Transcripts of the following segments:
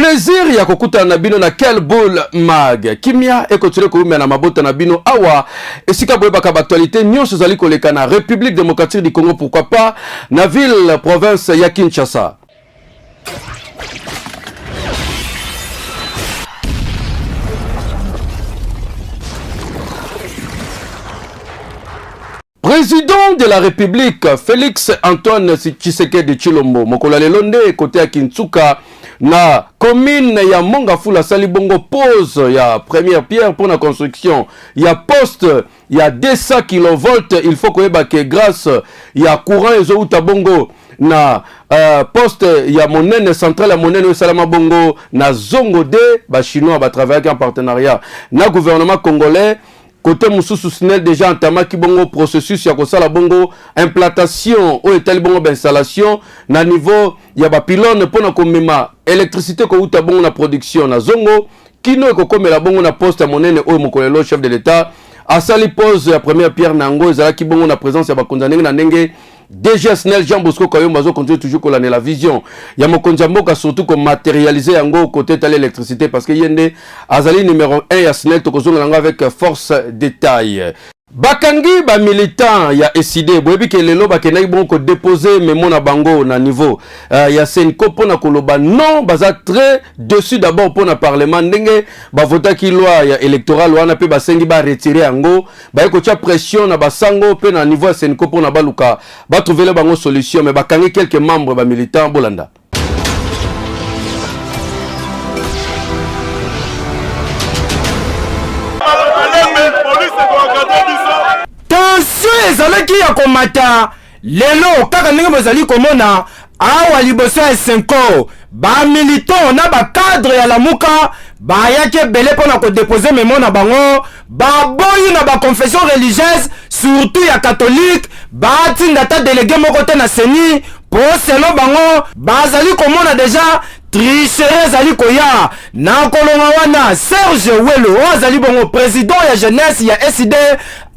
Plaisir ya kokuta na bino na quel boule mag. Kimia ekotile ko na mabota na bino awa esika boyeba ka actualité nyonso zali koleka na République démocratique du Congo, pourquoi pas na ville province ya Kinshasa. Président de la République, Félix Antoine Tshisekedi Tshilombo, Mokola Lelonde, côté à Kinsuka, na commune ya Mongafula Salibongo pose ya première pierre pour la construction. Ya poste, ya 200 kV, il faut que grâce ya courant ezo utabongo na poste ya monene centrale ya monene salama bongo na zongo de ba chinois ba travailler en partenariat na gouvernement congolais. Côté Moussou Snell déjà entamé qui bongo processus ya kosala bongo implantation ou etali bongo installation na niveau ya ba pylone pona komema électricité ko uta bongo na production na zongo kino ko komela bongo na poste ya monene o mokolelo chef de l'état asali pose ya première pierre nango ezala ki bongo na présence ya ba konzanenge na ndenge DG Snell Jean Bosco Kayomba zo continue toujours ko la vision ya mokonza mboka surtout ko matérialiser yango côté tali électricité parce que yende azali numéro 1 ya Snell to kozonga nango avec force détail. Bakangi ba militant ya SID boyebi ke lelo bakena bon ko déposer memo na bango na niveau ya Senko pona koloba non baza très dessus d'abord pona parlement ndenge ba vota ki loi ya électoral wana pe basengi ba retirer yango ba ko tia pression na basango pe na niveau ya Senko pona baluka ba trouver le bango solution mais bakangi quelques membres ba militants bolanda. Ezalaki ya komata lelo kaka ndenge bozali komona awa liboso ya Senko ba militant na ba cadre ya lamuka ba yake belé pona ko déposer memo na bango ba boyi na ba confession religieuse surtout ya catholique ba tinda ta délégué moko te na seni po selo bango bazali komona déjà tricherie zali koya na kolonga wana Serge Welo azali bongo président ya jeunesse ya SID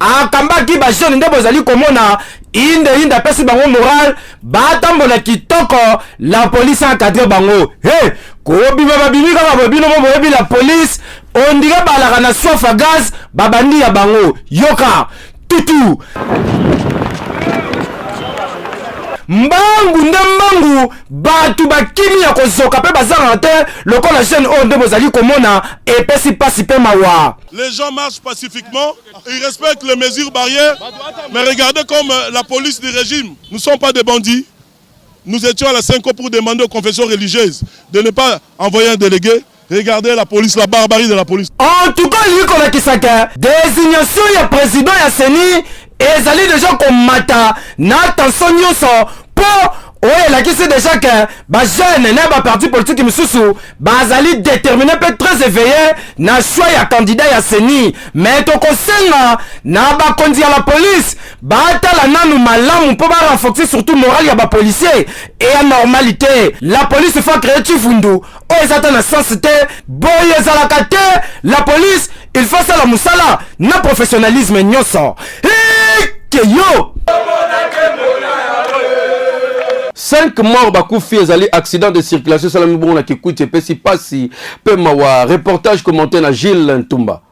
akambaki ba jeune nde bozali komona inde pesi bango moral batambola kitoko la police encadre bango he ko bima babimi kaka bobino boyebi la police on dirait balaka na soif à gaz babandi ya bango yoka tutu mbangu nde mbangu batu bakimi ya kozoka pe bazanga te lokola jeune o nde bozali komona epesi pasi pe mawa. Les gens marchent pacifiquement, ils respectent les mesures barrières, mais regardez comme la police du régime, nous ne sommes pas des bandits. Nous étions à la Senko pour demander aux confessions religieuses de ne pas envoyer un délégué. Regardez la police, la barbarie de la police. En tout cas, il y a kisaka désignation ya président ya Seni ezali déjà comme mata na attention nyonso po oye la kisi déjà que ba jeune na ba parti politique misusu bazali déterminé peut très éveillé na choix ya candidat ya Seni mais to kosenga na ba kondi ya la police ba tala nanu malamu po ba renforcer surtout moral ya ba policier et la normalité la police faut créer chivundu o ezata na sens te boye za la kate la police il faut ça la musala na professionnalisme nyonso que yo 5 morts bakoufi ezali accident de circulation salami bon na kikuti pesi pasi pe mawa reportage commenté na Gilles Ntumba.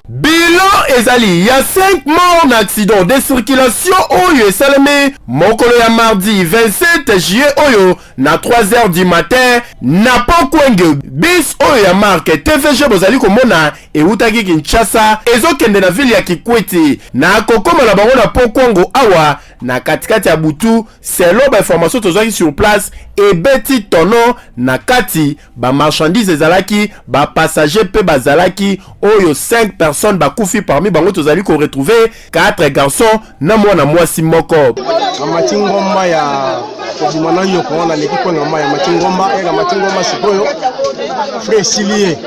Bilan ezali ya 5 morts na accident de circulation oyo esalemi mokolo ya mardi 27 juillet oyo na 3h du matin na Pokwenge bis oyo ya marque TVG bozali komona eutaki Kinshasa ezokende na ville ya Kikwiti na kokoma na bango na Pokwango awa na katikati ya butu selo ba information tozaki sur place ebeti tono na kati ba marchandise ezalaki ba passager pe bazalaki oyo 5 personnes bakufi parmi bango tozali ko retrouver 4 garçons na mwana mwasi moko amatingomba ya kobimana yoko na leki kwa ngamba ya matingomba ega matingomba sikoyo fresilie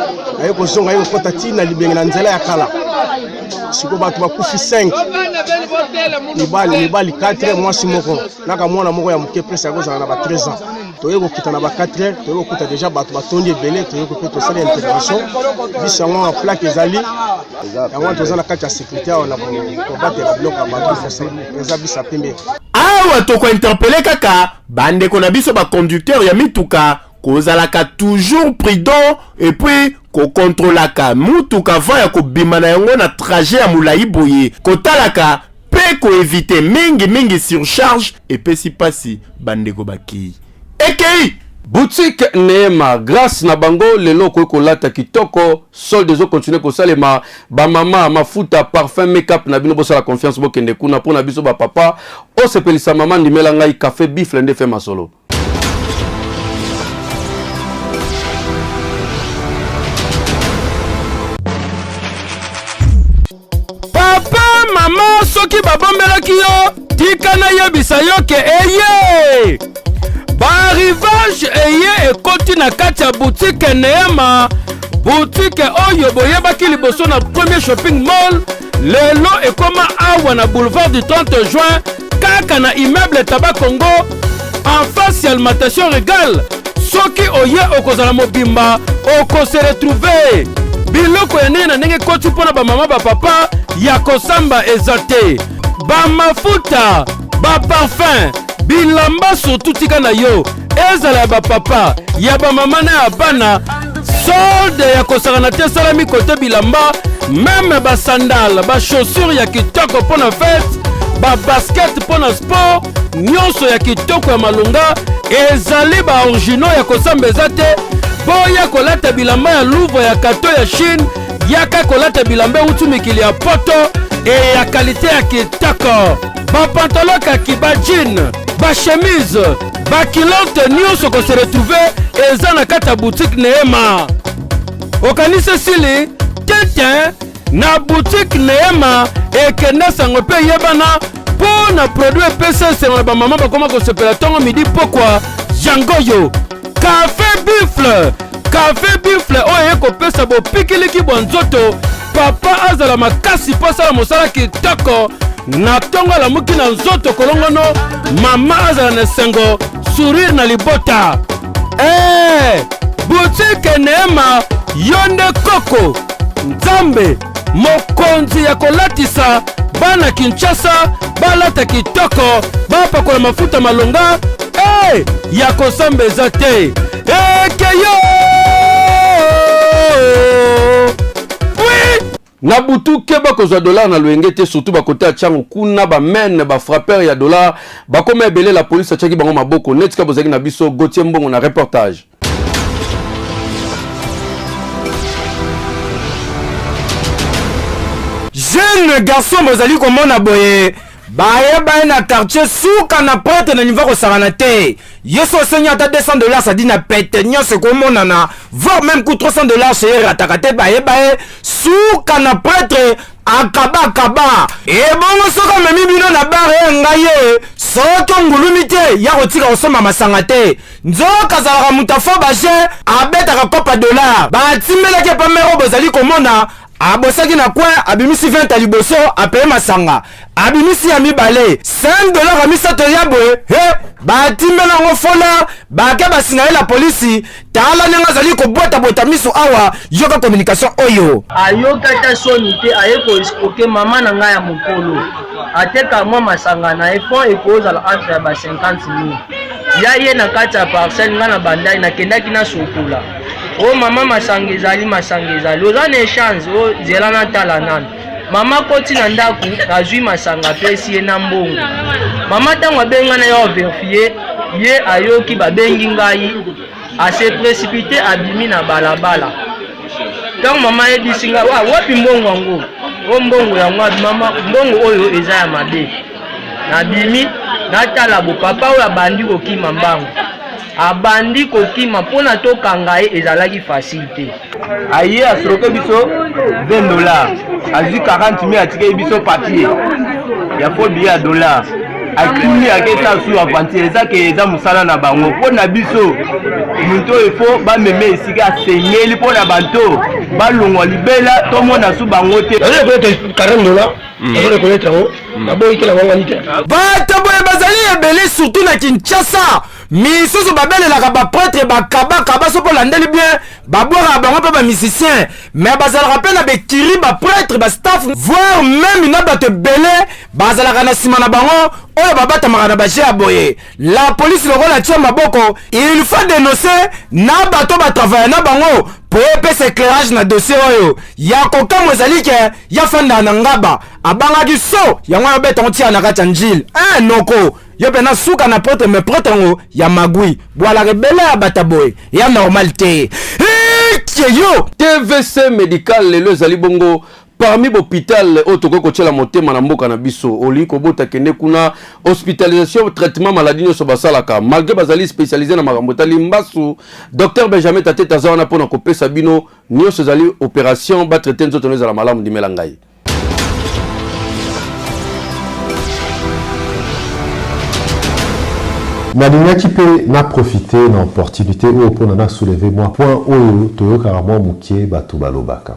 ayo kozonga ayo kota tina libenge na nzela ya kala siko batu bakufi 5 libali 4 mwasi moko naka mwana moko ya muke presse akozana na ba 13 ans toyeko kita na ba 4 heures toyeko kuta déjà batu batondi ebele toyeko pe to sala intervention bisango en plaque ezali yango tozana kati ya sécurité on a ko battre la bloc à batu eza bisa pembe awa tokointerpele kaka bandeko na biso baconducteur ya mituka kozalaka toujours prudent et puis kokontrolaka mutuka avant ya kobima na yango na trajet ya mulai boye kotalaka pe koevite mingi surcharge epesi pasi bandeko bakei ekei Boutique Neema, grâce na bango, lelo kolata kitoko, solde zo continue ko salema, ba mama, mafuta, parfum, make-up, na bino bosa la confiance bo kende kuna, pour na biso ba papa, o sepelisa maman di melangai café bif lende fe masolo. Papa, maman, soki babombelaki yo, tika na yebisa yo ke eye! Barrivage eye ekoti na kati ya boutique Neema, boutique oyo boyebaki liboso na premier shopping mall, lelo ekoma awa na boulevard du 30 juin, kaka na immeuble Tabac Congo, en face ya alimentation Regal. Soki oye okozala mobimba, okose retrouver biloko ya na ndenge koti mpona bamama bapapa ya kosamba ezate, bamafuta, baparfum, bilamba surtout tika na yo ezala ya bapapa ya bamama na ya bana, solde ya kosakana te salami kote bilamba, meme basandale, bachaussure ya kitoko mpona fete, babasket mpona sport, nyonso ya kitoko ya malunga ezali baoriginaux ya kosamba eza te. Boya kolata bilamba ya Louvre ya kato ya Chine, yaka kolata bilamba utu mikili ya poto e ya kalite ya kitoko, bapantalon kaki, ba jean, ba chemise, ba kilote nyonso ko se retrouver eza na kata boutique Neema. Okanise sili tete na boutique Neema ekenda sango pe yebana po na produit PCS na ba mama bakoma ko sepela tongo midi pokwa jangoyo café bifle. Café bifle oye kopesa bo pikiliki bonzoto, papa azala makasi posa la mosala kitoko na tongo la muki na nzoto kolongono, mama azala na sengo sourire na libota. Boutique Neema yonde koko nzambe mokonzi ya kolatisa bana Kinshasa balata kitoko, bapakola mafuta malonga ya kosamba eza te ekeyo. Oui! Na butu ke bakozwa dollar na loenge te, surtout bakote ya chango kuna ba men ba frappeur ya dollar bakoma ebele, la police achaki bango maboko netika bozaki na biso Gauthier Mbongo na reportage. Jeune garçon bozali komona boye baye baye na quartier suka na prêtre na niveau kosarana te, yeso senya ata $200 ça dit na pete nyonso komona na voire même coût $300 chez ratakate baye baye suka na prêtre akaba e bongo soka memi bino na bare ngaye soto ngulumi te ya kotika kosomba masanga te, nzoka zalaka mutafo baje abetaka kopa $, batimelaki pa mero bozali komona abosaki na kwe abimisi 20 ya liboso apeye masanga, abimisi ya mibale $5 amisato ya boye batimela ngo fola bake basingaye la polisi tala nyanga zali kobota miso awa yoka communication oyo ayoka ta soni te ayeko escroquer mama na ngai ya mokolo ateka mwa masanga na efo ekozala entre ya ba 50,000 ya ye na kati ya parcelle nga na bandai nakendaki na sokola o mama masanga ezali oza na échange o zela na tala nani mama koti na ndako azwi masanga pesi ye na mbongo, mama ntango abenga na yo verifie ye ayoki babengi ngai ase précipité abimi na balabala. Ntango mama yebisi ngai wapi mbongo yango o mbongo yango mama mbongo oyo eza ya mabe, nabimi natala bo papa oyo abandi kokima mbango abandi kokima mpona tokanga ye ezalaki facilité. Aye asroke biso $20 azwi 40,000 atike biso papier ya fo billet ya $, akimi aketa su avantir ezake eza musala na bango mpona biso muntu oyo fo bameme esika asengeli mpona banto balongwa libela tomona su bango te. bato boye bazali ebele surtout na Kinshasa misusu babelelaka baprêtre bakabakaba so mpo landeli bien babwaka bango mpe bamusicien mais bazalaka mpe na bekiri baprêtre bastaff voire même na bato ebele bazalaka na nsima na bango oyo babatamaka na baje ya boye. La police lokola tia maboko il faut dénoncer na bato batravaille na bango po epesa éclairage na dossier oyo ya kokamwa ezali ke ya fanda na ngaba abangaki so yango yobeta ngo tia na kati ya njile noko yo pena suka na prêtre me prêtre ngo ya magui bwala rebele ya bataboy ya normalité yo TVC médical lelo ezali bongo parmi l'hôpital otoko kochela motema na mboka na biso oli kobota kende kuna hospitalisation traitement maladie nyoso basalaka malgré bazali spécialisé na makambo tali mbasu docteur Benjamin Tateta zawana pona kopesa bino nyoso zali opération ba traiter nzoto neza la malamu dimela ngai. Nalingaki pe na profiter na opportunité oyo pona na soulever moi point oyo toyokaka mwa mukie bato balobaka.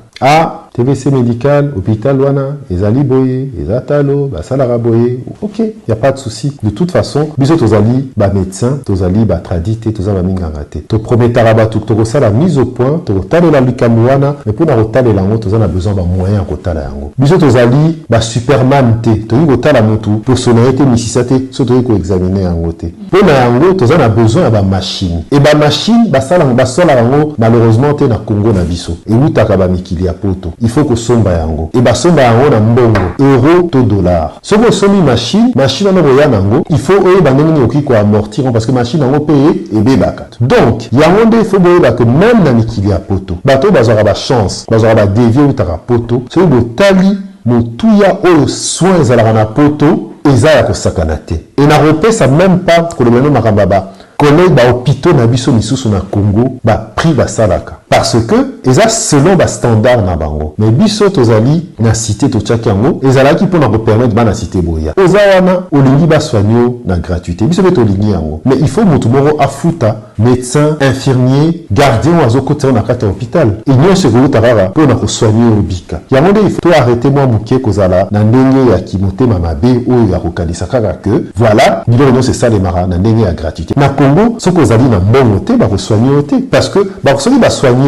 TVC médical, hôpital wana, ezali boye, ezatalo, basalaka boye, ok, y a pas de souci. De toute façon, biso tozali ba médecin, tozali ba tradite, tozali ba minganga te. To prometara ba tout la mise au point, to tale la likambo wana, mais pour na rotale lango tozana besoin ba moyen ko tala yango. Biso tozali ba superman te, to yi ko tala mutu, pour sonorité misisate, so to yi ko examiner yango te. Pour na yango tozana besoin ba machine. Et ba machine ba sala yango malheureusement te na Congo na biso. Et utaka ba mikili ya poto. Il faut que somba yango et ba somba yango na mbongo euro to dollar soko somi machine na boya nango il faut oyo bandeni oki ko amortir parce que machine yango paye et bebaka donc yango nde il faut boyeba que même na mikili ya poto bato bazora ba chance bazora ba dévier utaka poto so bo tali motuya oyo soin ezalaka na poto ezala ko sakana te et na repesa même pas ko le meno makambaba collègue ba hôpitaux na biso misusu na Congo ba prix ba salaka parce que eza selon ba standard na bango mais biso tozali na cité to tchakango ezala ki pona ko permettre ba na cité boya ozawana olingi ba soigner na gratuité biso beto olingi yango mais il faut mutu moko afuta médecin infirmier gardien wazo côté na kata hôpital et nyo se ko tarara pona ko soigner obika yango il faut arrêter moi mukie kozala na ndenge ya kimotema mabe oyo ya kokalisa kaka que voilà biloko c'est ça les mara na ndenge ya gratuité na Congo ce que zali na mbongo te ba ko soigner te parce que ba soki ba soigner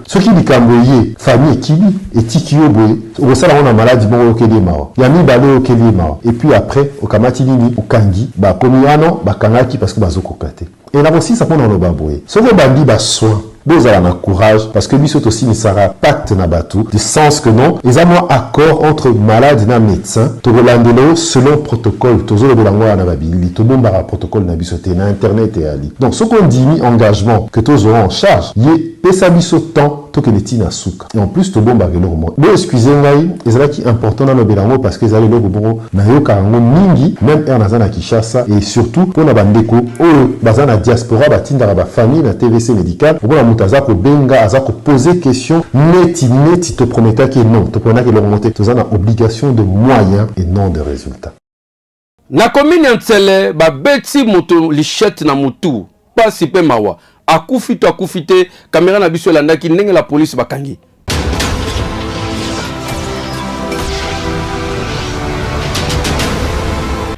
ce qui likamboye famille kibi et tikio boye au sala on a maladie bon okeli mawa ya mi balo okeli mawa et puis après okamati nini okangi ba komiano ba kangaki parce que bazoko kate et là aussi ça pona no ba boye ce que bandi ba soin bozala na courage parce que biso to sinisara pacte na batu du sens que non les amours accord entre malade na médecin to rolandelo selon protocole to zo de na babili to bomba protocole na biso te na internet et ali donc ce qu'on dit engagement que tous auront en charge yé pesa biso temps to que leti na souka et en plus to bomba ke lomo bo excusez ngai ezala ki important na lobelango parce que ezali lobo bongo na yoka ngo mingi même ernaza na Kinshasa et surtout pour na bandeko o bazana diaspora batinda ba famille na TVC médical pour aza ko benga aza ko poser question neti te promettait que non te promettait que l'augmenter tu as une obligation de moyens et non de résultats na commune Ntsele ba beti moto lichette na mutu pasi pe mawa akufite caméra na biso landaki ndenge la police bakangi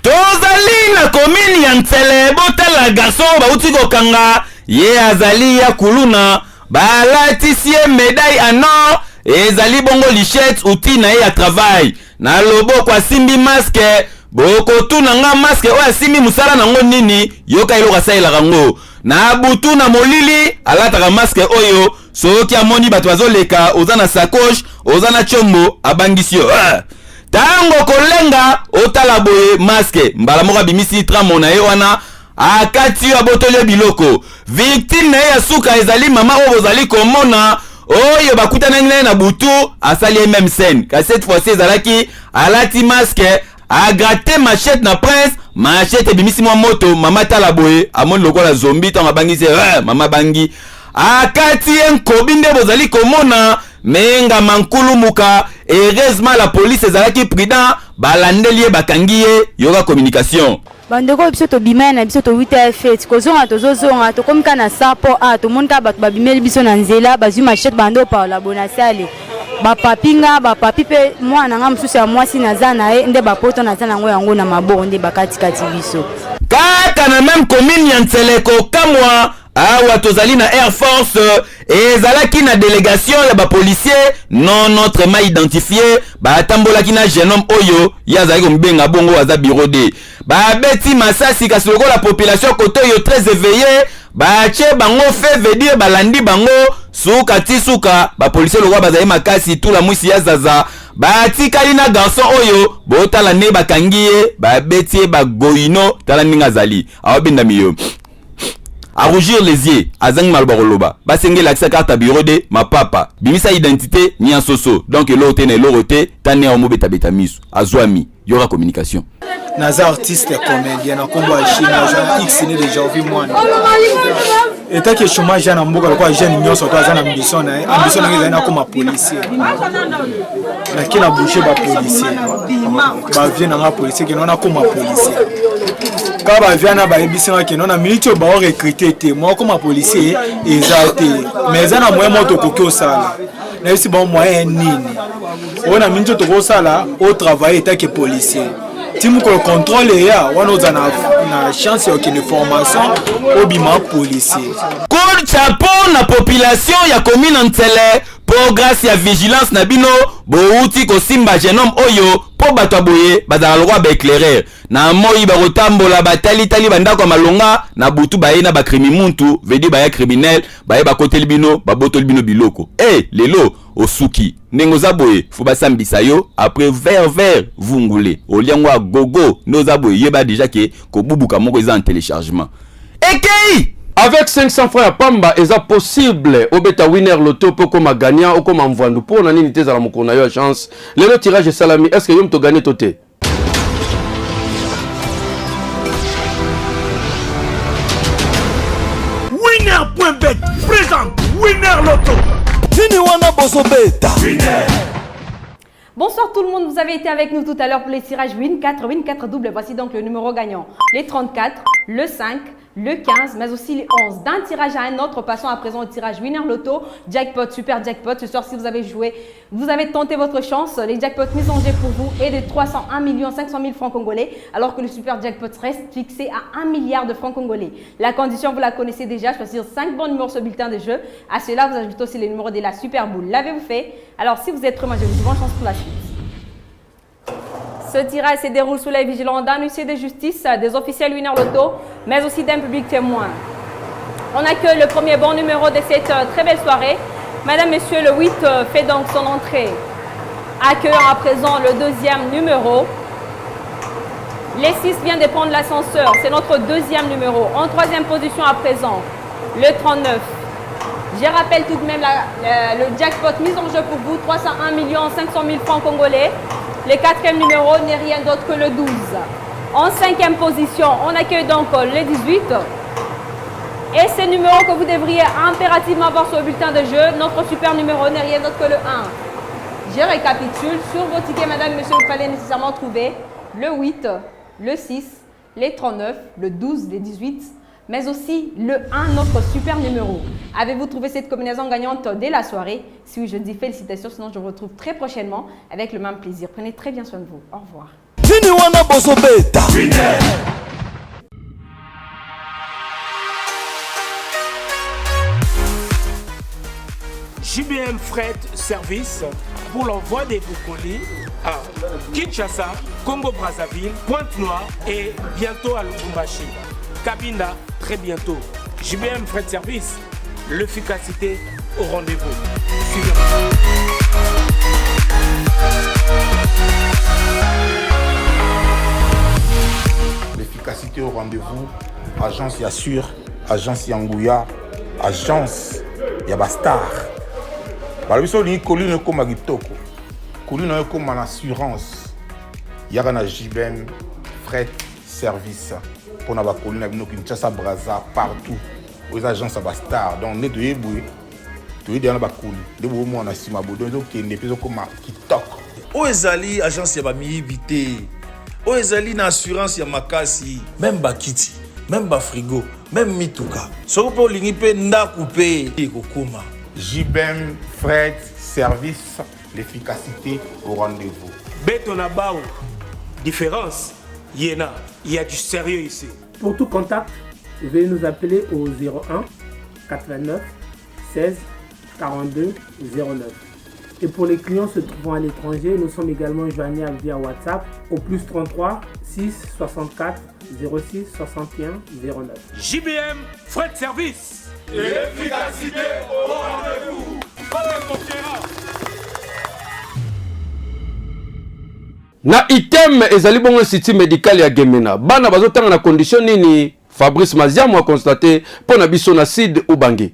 tozali na commune ya Ntsele botala garçon bauti kokanga ye azali ya kuluna balatisi ye médaille en or ezali bongo lichette outil na ye ya travail na loboko asimbi masque boko tuna nga masque oyo asimbi musala nango nini yoka eloko asalelaka ngo na butu na molili alataka masque oyo soki amoni bato bazoleka oza na sacoche oza na chombo abangisi yo tango kolenga otala boye masque mbala moko abimisi tramo na ye wana akati ya botole biloko victime na ya suka ezali mama oyo bozali komona oyo bakutana ngine na butu asali même scène ka cette fois-ci ezalaki alati masque a gratter machette na prince machette bimisi mwa moto mama tala boye amoni lokola zombie tanga bangisi mama bangi akati enkobi nde bozali komona menga mankulu muka heureusement la police ezalaki prudent balandeli ye bakangi ye yoka communication bandeko biso to bimana biso to 8h fete kozonga tozozonga to komika na sapo to monika bato babimeli biso na nzela bazwi machette bando paola bonasale bapapinga bapapi pe mwana nga mususu ya mwasi naza na ye nde bapoto naza nango yango na maboko nde bakati kati biso kaka na même commune ya Nseleko kamwa awa tozali na Air Force ezalaki na délégation ya ba policier non autrement identifié batambolaki na jeune homme oyo yazali ko mbenga bongo aza bureau de babeti masasi kasi lokola population koto yo très éveillé bache bango fait veut dire balandi bango suka tisuka ba policier lokwa bazali makasi tout la mwisi ya zaza batikali na garçon oyo botala ne bakangi ye babeti bagoyino tala ninga zali awabinda miyo à rougir les yeux azang malbaroloba basenge l'accès carte bureau de ma papa bimisa identité ni en soso donc l'autre ne l'autre tane au mobeta beta misu azwami y aura communication naza artiste comédien na kombo ya china jean x ne déjà vu moi et tant que chômage na mboka kwa jeune nyonso to azana ambition na ngeza comme policier na kila boucher ba policier ba vient na policier que na comme policier quand ba vient na ba ebisina que na militaire ba recruter te moi comme policier exacté mais na moyen moto kokyo sala na si bon moyen nini on a militaire to sala au travail et tant que policier Tim ko contrôle ya wana na chance ya une formation au bima policier. Coup de chapeau na population ya commune Ntele pour grâce ya vigilance na bino bouti ko simba jeune homme oyo po bato boye bazala lwa ba éclairer na moyi ba rotambola batali tali bandako malonga na butu baye na ba crimi muntu vedi ba ya criminel baye ba kotel bino ba botol bino biloko lelo osuki nengo za boye fo basambisa yo après vers vungule oliangwa gogo no za boye yeba déjà ke ko bubuka moko eza en téléchargement ekei avec 500 francs ya pamba eza possible obeta winner loto po koma gagnant ou koma mvandu pour na nini tezala mokona yo chance lelo tirage salami est-ce que yom to gagner toté Winner.bet présente Winner Loto. Bonsoir tout le monde, vous avez été avec nous tout à l'heure pour les tirages Win 4 double. Voici donc le numéro gagnant. Les 34, le 5, le 15, mais aussi les 11. D'un tirage à un autre, passons à présent au tirage Winner Loto, Jackpot, Super Jackpot. Ce soir, si vous avez joué, vous avez tenté votre chance. Les jackpots mis en jeu pour vous est de 301 500 000 francs congolais, alors que le Super Jackpot reste fixé à 1 milliard de francs congolais. La condition, vous la connaissez déjà, choisir 5 bons numéros sur le bulletin de jeu. À cela, vous ajoutez aussi les numéros de la Super Boule. L'avez-vous fait? Alors, si vous êtes prêts, moi, je vous dis bonne chance pour la suite. Ce tirage se déroule sous la vigilance d'un huissier de justice, des officiels Winner Loto, mais aussi d'un public témoin. On accueille le premier bon numéro de cette très belle soirée. Madame, Monsieur, le 8 fait donc son entrée. Accueillons à présent le deuxième numéro. Les 6 vient de prendre l'ascenseur, c'est notre deuxième numéro. En troisième position à présent, le 39. Je rappelle tout de même le jackpot mis en jeu pour vous, 301 500 000 francs congolais. Le quatrième numéro n'est rien d'autre que le 12. En cinquième position, on accueille donc le 18. Et ce numéro que vous devriez impérativement avoir sur le bulletin de jeu, notre super numéro n'est rien d'autre que le 1. Je récapitule. Sur vos tickets, madame, monsieur, il fallait nécessairement trouver le 8, le 6, les 39, le 12, les 18, mais aussi le 1, notre super numéro. Avez-vous trouvé cette combinaison gagnante dès la soirée? Si oui, je dis félicitations, sinon je vous retrouve très prochainement avec le même plaisir. Prenez très bien soin de vous. Au revoir. JBM Fret Service pour l'envoi des colis à Kinshasa, Congo-Brazzaville, Pointe-Noire et bientôt à Lubumbashi. Cabinda, très bientôt. JBM Fret Service, l'efficacité au rendez-vous. Suivez-moi. L'efficacité au rendez-vous, agence Yassur, agence Yangouya, agence Yabastar. Balabiso ni colline comme agitoko. Colline comme en assurance. Yagana JBM Fret Service. Pour na ba colline na bino Kinshasa Brazza partout. Aux agences Yabastar. Donc ne doyez boué. Doyez dans ba colline. De bo mo na sima bodo donc qui ne peut comme kitoko. Oezali agence ya ba miibité. Oezali na assurance ya makasi. Même ba kiti, même ba frigo, même mituka. Soko po lingi pe ndaku pe kokoma. JBM Fret Service, l'efficacité au rendez-vous. Betonabao, différence, il y a du sérieux ici. Pour tout contact, veuillez nous appeler au 01 89 16 42 09. Et pour les clients se trouvant à l'étranger, nous sommes également joignables via WhatsApp au plus 33 6 64 06 61 09. JBM Fret Service. Et l'efficacité au rendez-vous. Na item ezali bongo institut médical ya Gemena. Bana bazotanga na condition nini? Fabrice Maziamo a constaté pour na biso na Sid Ubangi.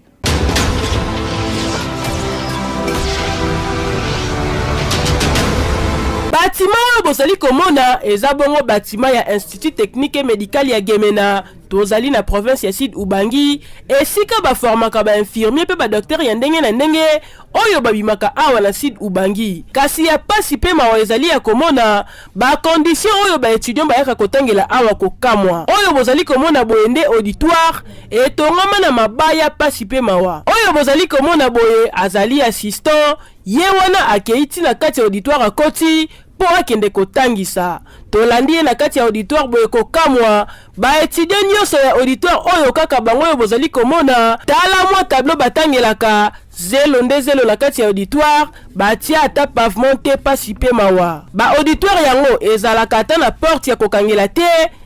Bâtiment bozali komona eza bongo bâtiment ya Institut Technique et Médical ya Gemena tozali na province ya Sud Ubangi esika baformaka ba infirmier pe ba docteur ya ndenge na ndenge oyo babimaka awa na Sud Ubangi kasi ya pasi pe mawa ezali ya komona ba condition oyo ba étudiant bayaka kotangela awa kokamwa oyo bozali komona boende auditoire etongama na mabaya pasi pe mawa oyo bozali komona boye azali assistant ye wana akeiti na kati ya auditoire akoti po akende kotangisa tolandi na kati ya auditoire boye kokamwa ba étudiant nyonso ya auditoire oyo kaka bango oyo bozali komona tala mwa tableau batangelaka 0 na kati ya auditoire batia ata pavement te pasi pe mawa ba auditoire yango ezalaka ata na porte ya kokangela te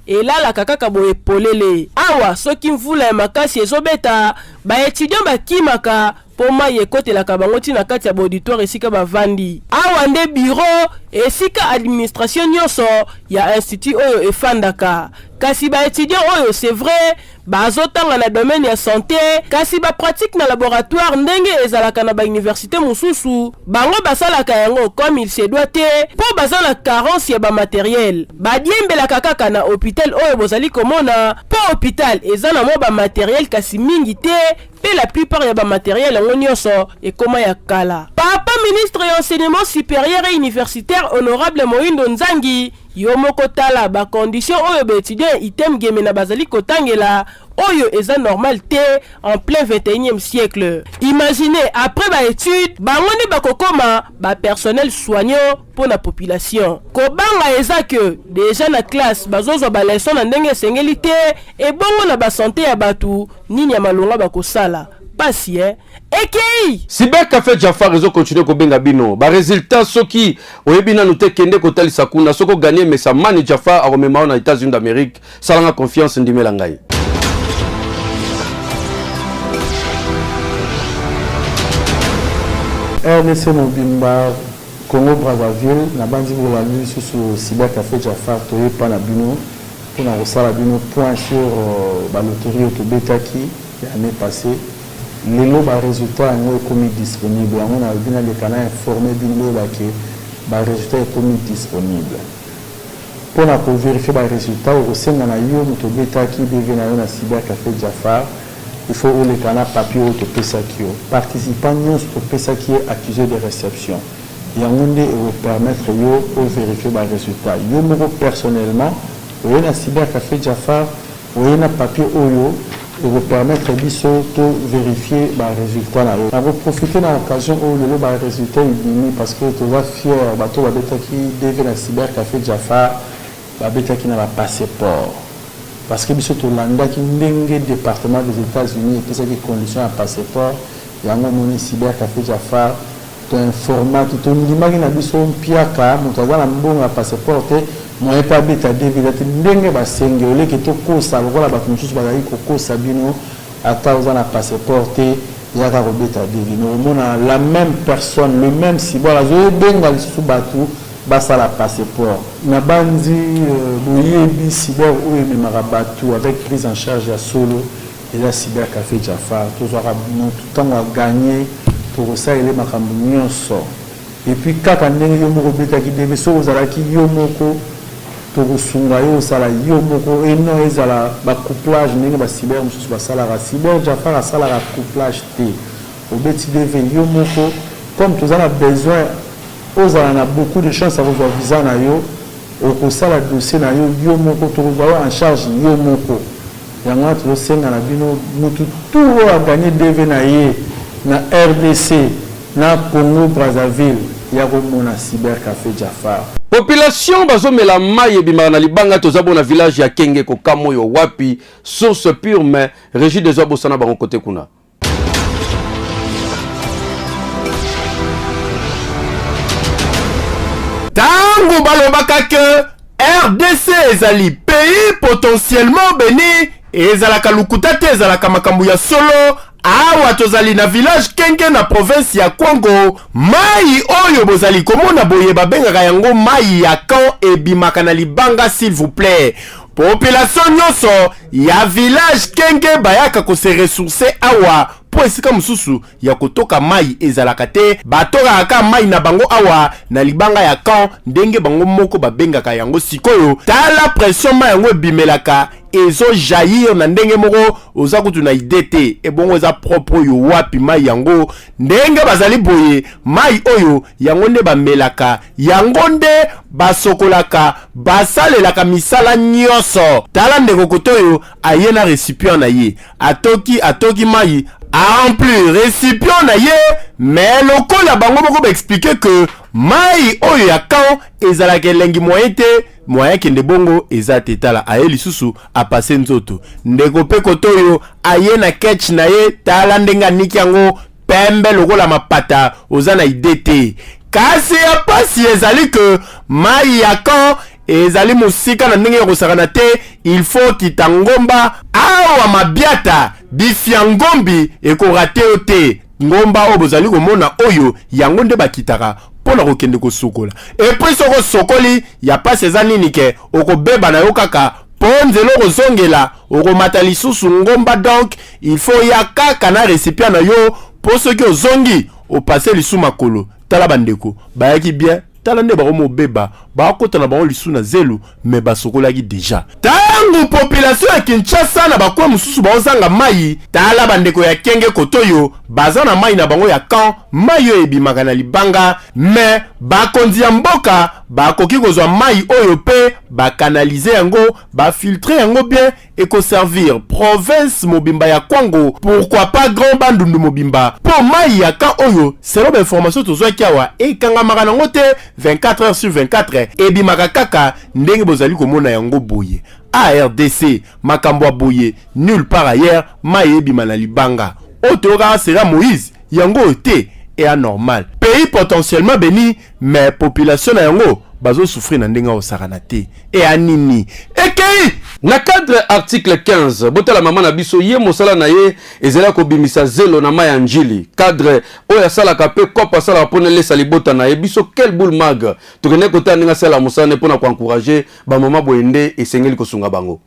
elalaka kaka boye polele awa soki mvula ya makasi ezobeta ba étudiant bakimaka po mai ekotelaka bango tina kati ya auditoire esika bavandi awa nde bureau esika administration nyonso ya institut oyo efandaka kasi ba étudiant oyo c'est vrai bazotanga na domaine ya santé kasi ba pratique na laboratoire ndenge ezalaka na ba université mususu bango basalaka yango comme il se doit te po baza na carence ya ba matériel badiembelaka kaka na hôpital oyo bozali komona po hôpital eza na mo ba matériel kasi mingi te pe la plupart ya ba matériel yango nyonso ekoma ya kala papa ministre ya enseignement supérieur et universitaire honorable Moindo Nzangi yo moko tala ba condition oyo ba étudiant item Gemena bazali kotangela oyo eza normal te en plein 21e siècle. Imaginez après ba étude bango ni bakokoma ba personnel soignant pour la population. Kobanga eza que déjà na classe bazozo ba leçon na ndenge sengeli te et bongo na ba santé ya batu nini ya malonga bakosala. Pasi ekei Cyber Café Jafar rezo continue ko benga bino ba résultat soki oyebina nous te kende ko talisa kuna soko gagner mais sa mani Jafar a rememao na États-Unis d'Amérique salanga confiance ndimela ngai RDC Mobimba Congo Brazzaville na bandi bola sur Cyber Café Jafar toye pa na bino pour na rosala bino point sur ba loterie autobetaki l'année passée. Les lots résultats sont disponibles. On a bien les canaux informés que les résultats sont disponibles. Pour vérifier les résultats, au sein de la Yom qui devient un Cyber Café Jafar, il faut les canaux papier au Pesakio. Participants au Pesakio accusés de réception. Et on va permettre de vérifier les résultats. Yo personnellement, au Cyber Café Jafar, au papier Oyo. Et vous permettre de vérifier les résultats. On va profiter de l'occasion où le résultat est diminué parce que tu vas fier qui devient un Cyber Café Jafar, qui n'a pas passeport. Parce que tu as qui est département des États-Unis et qui conditions à passeport, il y a un Cyber Café Jafar, tu as un format, tu as une image qui est un piaka, tu as un bon passeport. Moi pas beta devila ndenge ba sengele ke to kosa lokola ba mususu bazali kokosa bino ata ozana passeport ya ka beta devila mona la même personne le même si voilà zo benga lisusu batu basala passeport na bandi boyebi cyber ou memara batu avec prise en charge ya solo et la Cyber Café Jafar tous aura tout temps à gagner pour ça il est makambo nyonso et puis kaka ndenge yo moko beta ki deve so ozala ki yo moko tokosunga yo osala yo moko eno ezala bacouplage ndenge bacyber mosusu basalaka cyber Jafar asalaka couplage te obeti deve yo moko comme toza na besoin ozala na beaucoup de chance akozwa visa na yo okosala dossier na yo yo moko tokozwa en charge yo moko yango wana tozosenga na bino mutu tout oyo aganye deve na ye na RDC na Congo Brazzaville ya komona Cyber Café Jafar. Population bazomela mai ebimaka na libanga tozabo na village ya Kenge ko kamoyo wapi source pure mais régie des abosana bango côté kuna. Tango balobaka que RDC ezali pays potentiellement béni ezalaka lukuta te ezalaka makambo ya solo. Awa tozali na village Kenge na province ya Kwango. Mai oyo bozali komona boye babengaka yango mai ya kan ebimaka na libanga s'il vous plaît. Population nyonso ya village Kenge bayaka ko se ressourcer awa po esika mususu ya kotoka mai ezalaka te. Batoka aka mai na bango awa na libanga ya kan ndenge bango moko babengaka yango sikoyo. Tala pression mai yango ebimelaka ezo jaillir na ndenge moko oza kutu na idete ebongo eza propre yo wapi mai yango ndenge bazali boye mai oyo yango nde bamelaka yango nde basokolaka basalelaka misala nyonso. Tala ndeko kotoyo aye na recipient na ye atoki mai en plus récipient na ye mais lokola bango moko ba expliquer que mai oyo ya kan ezalaka elengi moyen te moyen kende bongo eza te. Tala aye lisusu apase nzoto ndeko pe kotoyo aye na ketch na ye tala ndenga niki yango pembe lokola mapata oza na idete. Kasi ya pasi ezali que mai ya kan ezali musika na ndenge kosakana te il faut kitangomba awa mabiata bifia ngombi ekorate yo te. Ngomba oyo bozali komona oyo yango nde bakitaka pona kokende kosukola epui soko sokoli ya pasi eza nini ke okobeba na yo kaka po nzela okozongela okomata lisusu ngomba. Donc il faut ya kaka na recipient na yo po soki ozongi opase lisu makolo. Tala bandeko bayaki bien tala nde bakomo beba bakota na bango lisu na zelu me basokolaki deja. Tangu population ya Kinshasa na bakwa mususu baozanga mai tala bandeko ya Kenge kotoyo baza na mai na bango ya kan mai oyo ebimaka na libanga me bakonzi ya mboka bakoki kozwa mai oyo pe bakanalize yango bafiltre yango bien ekoservir province mobimba ya Kwango. Pourquoi pas Grand Bandundu mobimba po mai ya kan oyo selon information tozwaki awa ekangamaka nango te 24 heures sur 24 ebimaka kaka ndenge bozali komona yango boye. ARDC makambo ya boye nulle part ailleurs mai ebima na libanga otoka sera Moïse yango te et anormal. Pays potentiellement béni mais population na yango bazo souffrir na ndenge osakana te et anini ekei na cadre article 15 botala mama na biso ye mosala na ye ezela ko bimisa zelo na maya njili cadre oya sala kape kopa sala pona lesa libota na ye biso quel boule mag tokene kota ninga sala mosala pona ko encourager ba mama boende esengeli kosunga bango.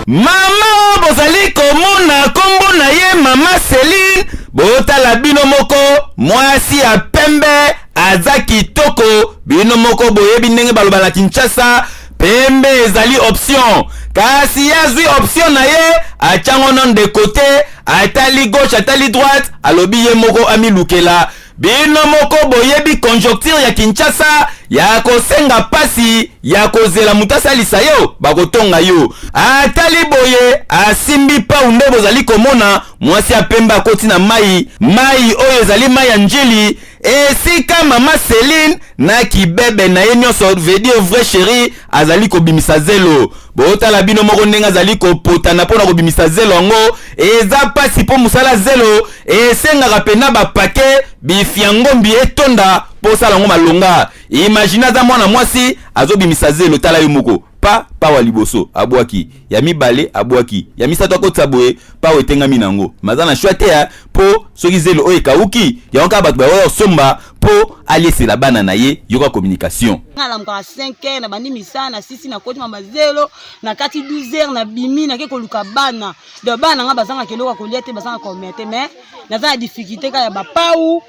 Mama bozali komona kombo na ye mama Céline botala bino moko mwasi ya pembe aza kitoko bino moko boyebi ndenge baloba na Kinshasa pembe ezali option kasi yazwi option na ye achango non de côté atali gauche atali droite alobi ye moko amilukela bino moko boyebi conjoncture ya Kinshasa ya kosenga pasi ya kozela mutasa lisayo bakotonga yo atali boye asimbi pa unde bozali komona mwasi ya pembe akoti na mai oyo ezali mai ya njili esika mama Céline na kibebe na ye nyonso veut dire vrai chéri azali kobimisa zelo botala bino moko ndenge azali kopotana mpona kobimisa zelo yango eza pasi po musala zelo esengaka pena bapake bifia ngombi etonda po sala ngo malonga. Imagine aza mwana mwasi azobimisa zelo tala yo moko pa wa liboso abwaki ya mibale abwaki ya misato akotsa boye pa wetengami nango mazana shwate ya po soki zelo oyo ekauki yango bato baoyo somba po aliesela bana na ye yoka communication ngala mka 5h na bandi misana na 6 na koti mama zelo na kati 12h na bimi na ke koluka bana de bana nga bazanga keloka kolia te bazanga komete mais naza difficulté ka ya bapau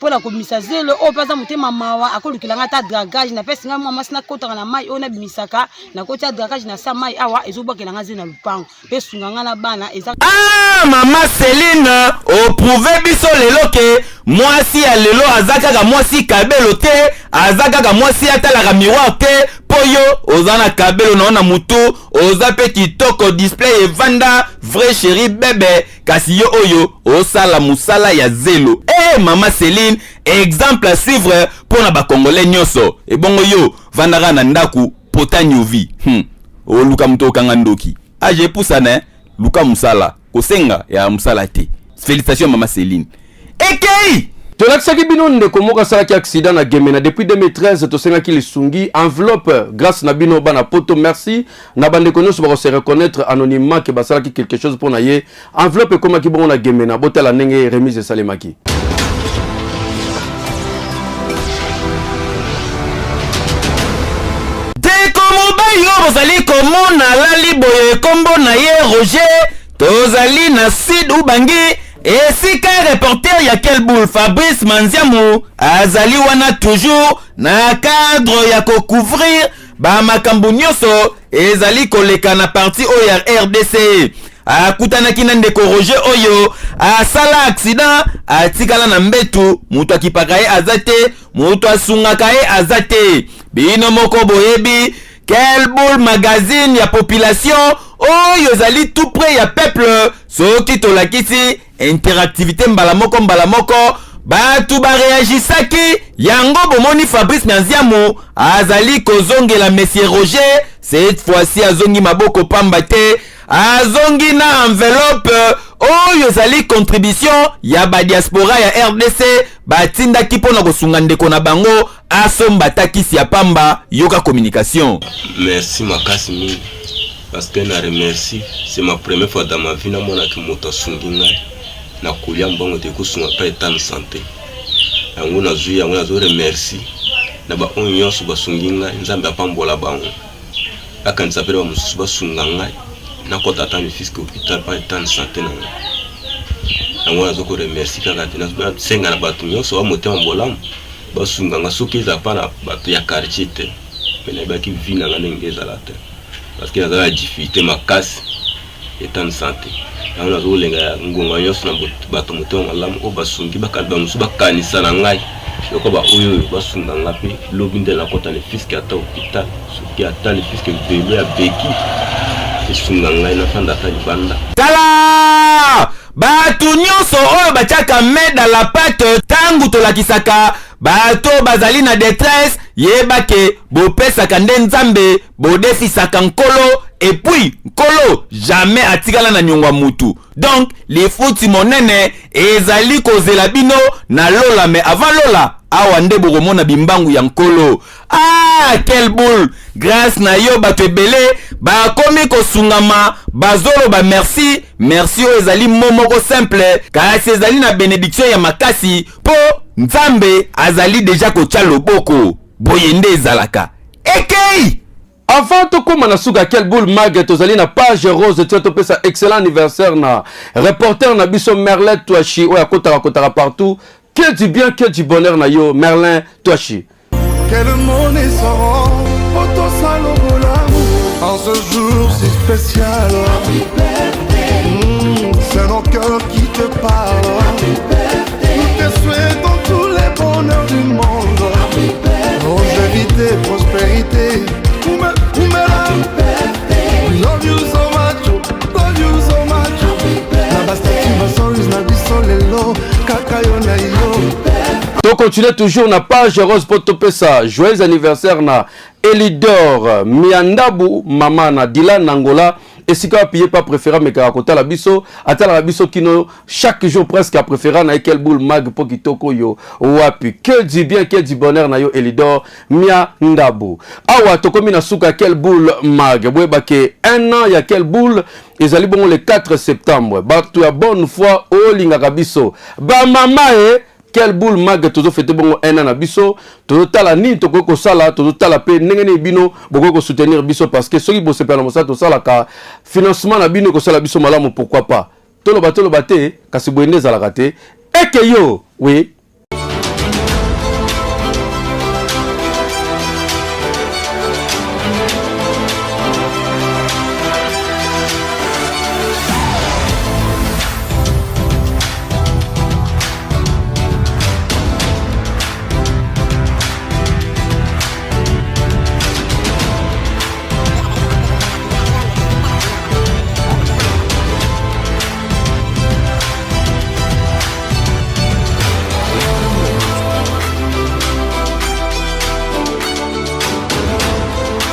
pona komisa zelo o paza mutema mawa akolukilanga ta dragage na pesi nga mama sina kotaka na mai ona bimisaka na koti ya dragage na sa mai awa ezobakelanga zelo na lupango pe sunganga na bana eza mama Céline o prouver biso lelo ke mwasi ya lelo azakaka mwasi kabelo te azakaka mwasi atalaka miroir te poyo ozana kabelo naona mutu oza pe kitoko display evanda vrai chéri bébé kasi yo oyo osala musala ya zelo. Mama Céline exemple à suivre pour na ba congolais nyonso. Et bongo yo vandara na ndaku pota nyuvi. O luka muto kanga ndoki. Je poussa ne luka musala kosenga ya musala te. Félicitations Mama Céline. Ekei tolakisaki bino ndeko moko asalaki accident na Gemena depuis 2013 tosengaki lisungi enveloppe grâce na bino bana poto merci na bandeko nyonso bako se reconnaître anonymement que basalaki quelque chose pour na ye enveloppe ekomaki bongo na Gemena botala ndenge remise esalemaki. Yo bozali komona lali boye kombo na ye Roger tozali na Sid Ubangi esika reporter ya quel boule Fabrice Manziamu azali wana toujours na cadre ya ko couvrir ba makambo nyonso ezali koleka na parti o ya RDC akutanaki na ndeko Roger oyo asala accident atikala na mbetu mutu akipaka ye azate mutu asungaka ye azate bino moko boyebi Quel boule magazine ya population oyo ezali tout près ya peuple soki tolakisi interactivité mbala moko batu ba réagisaki yango bomoni Fabrice Manziamu azali kozongela Monsieur Roger cette fois-ci azongi maboko pamba te azongi na enveloppe oyo ezali contribution ya ba diaspora ya RDC batindaki mpona kosunga ndeko na bango asomba takisi ya pamba yoka communication. Merci makasi mingi parce que na remercie c'est ma première fois dans ma vie na mona ki moto asungi ngai na kulia mbongo te kusunga pa état de santé yango na zui yango na zo remercie na ba onyoso basungi ngai nzambe apambola bango akanisa pe ba mususu basunga ngai na kota ta mi fils que hôpital pa état de santé na yango na zo ko remercie kaka te na senga na batu nyonso wa motema mbolamu basunga nga soki eza pa na bato ya quartier te me nayebaki vi na nga ndenge ezala te parce que nazala ya difficulté makasi état de santé yango nazokolenga ya ngonga nyonso na bato motema malamu oyo basungi bamosusu bakanisa na ngai loko ba oyo basunga nga mpe lobi nde nakota le fiske ata hôpital soki ata le fiske velo ya beki esunga ngai nafanda ata libanda tala batu nyonso oyo batiaka main dans la pâte tangu tolakisaka bato bazali na détresse yebake bopesaka nde nzambe bodefisaka nkolo et puis nkolo jamais atikala na nyongwa mutu donc lifuti monene ezali kozela bino na lola mais avant lola awa nde bokomona bimbangu ya nkolo. Quel boule grâce na yo bato ebele bakomi kosungama bazoloba merci oyo ezali momoko simple kasi ezali na bénédiction ya makasi po nzambe azali deja kotia loboko boye nde ezalaka ekei. Avant tokoma na suka quel boule mag tozali na page rose tu topesa excellent anniversaire na reporter na biso Merlin Touachi oya kotaka partout. Que du bien, que du bonheur na yo Merlin Touachi. Quel monde est sans auto salobola en ce jour si spécial. C'est nos cœurs qui te parlent. Nous te souhaitons tous les bonheurs du monde. Longévité, prospérité. We love you so much, love you so much. To continue toujours na page rose pour topesa joyeux anniversaire na Elidor Miandabu mama na Dylan Angola esika payé pas préféré mais kota la biso atala la biso kino chaque jour presque à préféré na quel boule mag pour kitoko yo wapi que du bien que du bonheur na yo Elidor Miandabu awa tokomi na suka quel boule mag boyeba ke un an ya quel boule ezali bongo le 4 septembre bato ya bonne foi o lingaka biso ba mama quel boule mag tozo fete bongo un an na biso tozo tala ni toko ko sala tozo tala pe ndenge bino boko ko soutenir biso parce que soki bo sepela mo sa to sala ka financement na bino ko sala biso malamu pourquoi pas tolo ba te kasi boende zala kate eke yo oui